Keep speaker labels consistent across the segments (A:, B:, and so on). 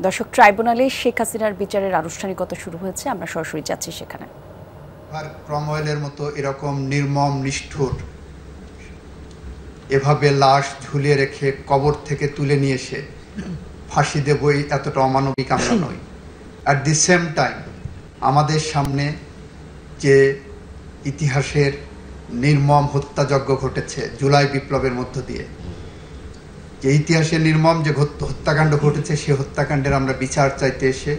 A: দর্শক, ট্রাইব্যুনালে শেখ হাসিনার বিচারের আনুষ্ঠানিকতা শুরু হয়েছে, আমরা সরাসরি যাচ্ছি সেখানে।
B: ক্রমওয়েলের মতো এরকম নির্মম নিষ্ঠুর এভাবে লাশ ঝুলিয়ে রেখে কবর থেকে তুলে নিয়ে এসে ফাঁসি দেবই এতটা অমানবিক আমরা নই। অ্যাট দি সেম টাইম আমাদের সামনে যে ইতিহাসের নির্মম হত্যাযজ্ঞ ঘটেছে জুলাই বিপ্লবের মধ্য দিয়ে, যে ইতিহাসে নির্মম যে হত্যাকাণ্ড ঘটেছে, সেই হত্যাকাণ্ডের আমরা বিচার চাইতে এসে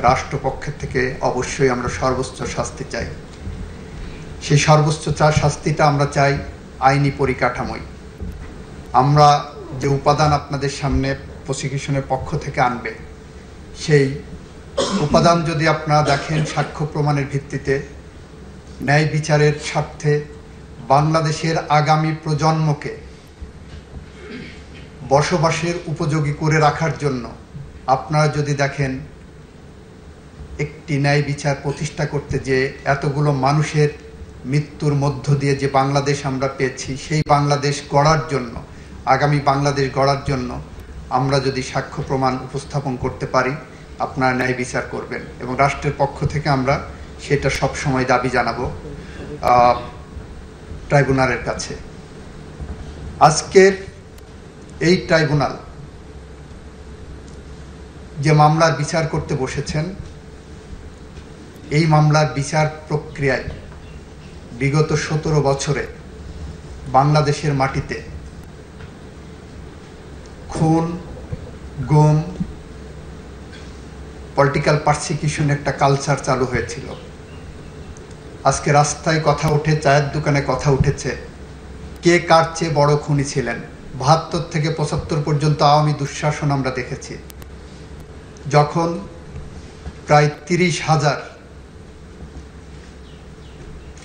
B: রাষ্ট্রপক্ষের থেকে অবশ্যই আমরা সর্বোচ্চ শাস্তি চাই। সেই সর্বোচ্চ শাস্তিটা আমরা চাই আইনি পরিকাঠামোয়। আমরা যে উপাদান আপনাদের সামনে প্রসিকিউশনের পক্ষ থেকে আনবে, সেই উপাদান যদি আপনারা দেখেন, সাক্ষ্য প্রমাণের ভিত্তিতে ন্যায় বিচারের স্বার্থে বাংলাদেশের আগামী প্রজন্মকে বসবাসের উপযোগী করে রাখার জন্য আপনারা যদি দেখেন একটি ন্যায় বিচার প্রতিষ্ঠা করতে, যে এতগুলো মানুষের মৃত্যুর মধ্য দিয়ে যে বাংলাদেশ আমরা পেয়েছি, সেই বাংলাদেশ গড়ার জন্য, আগামী বাংলাদেশ গড়ার জন্য আমরা যদি সাক্ষ্য প্রমাণ উপস্থাপন করতে পারি, আপনারা ন্যায় বিচার করবেন। এবং রাষ্ট্রের পক্ষ থেকে আমরা সেটা সবসময় দাবি জানাবো ট্রাইব্যুনালের কাছে। আজকের এই ট্রাইব্যুনাল যে মামলার বিচার করতে বসেছেন, এই মামলার বিচার প্রক্রিয়ায় বিগত 17 বছরে বাংলাদেশের মাটিতে খুন, গুম, পলিটিক্যাল পারসিকিউশন একটা কালচার চালু হয়েছিল। আজকে রাস্তায় কথা উঠে, চায়ের দোকানে কথা উঠেছে, কে কার চেয়ে বড় খুনি ছিলেন। 72 থেকে 75 পর্যন্ত আওয়ামী দুঃশাসন আমরা দেখেছি, যখন প্রায় 30,000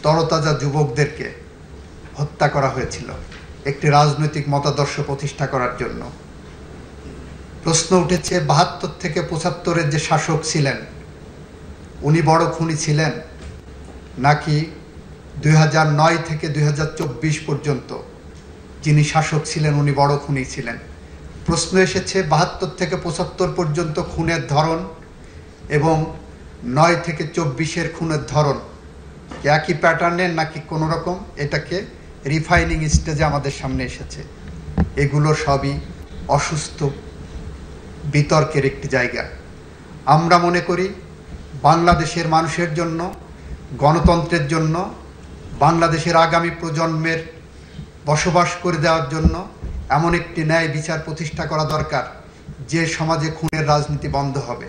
B: তরতাজা যুবকদেরকে হত্যা করা হয়েছিল একটি রাজনৈতিক মতাদর্শ প্রতিষ্ঠা করার জন্য। প্রশ্ন উঠেছে 72 থেকে 75-এর যে শাসক ছিলেন, উনি বড় খুনি ছিলেন, নাকি 2009 থেকে 2024 পর্যন্ত যিনি শাসক ছিলেন উনি বড় খুনি ছিলেন। প্রশ্ন এসেছে 72 থেকে 75 পর্যন্ত খুনের ধরন এবং 9 থেকে 24-এর খুনের ধরন একই প্যাটার্নের নাকি কোনো রকম এটাকে রিফাইনিং স্টেজে আমাদের সামনে এসেছে। এগুলো সবই অসুস্থ বিতর্কের একটি জায়গা। আমরা মনে করি বাংলাদেশের মানুষের জন্য, গণতন্ত্রের জন্য, বাংলাদেশের আগামী প্রজন্মের বসবাস করে দেওয়ার জন্য এমন একটি ন্যায় বিচার প্রতিষ্ঠা করা দরকার, যে সমাজে খুনের রাজনীতি বন্ধ হবে।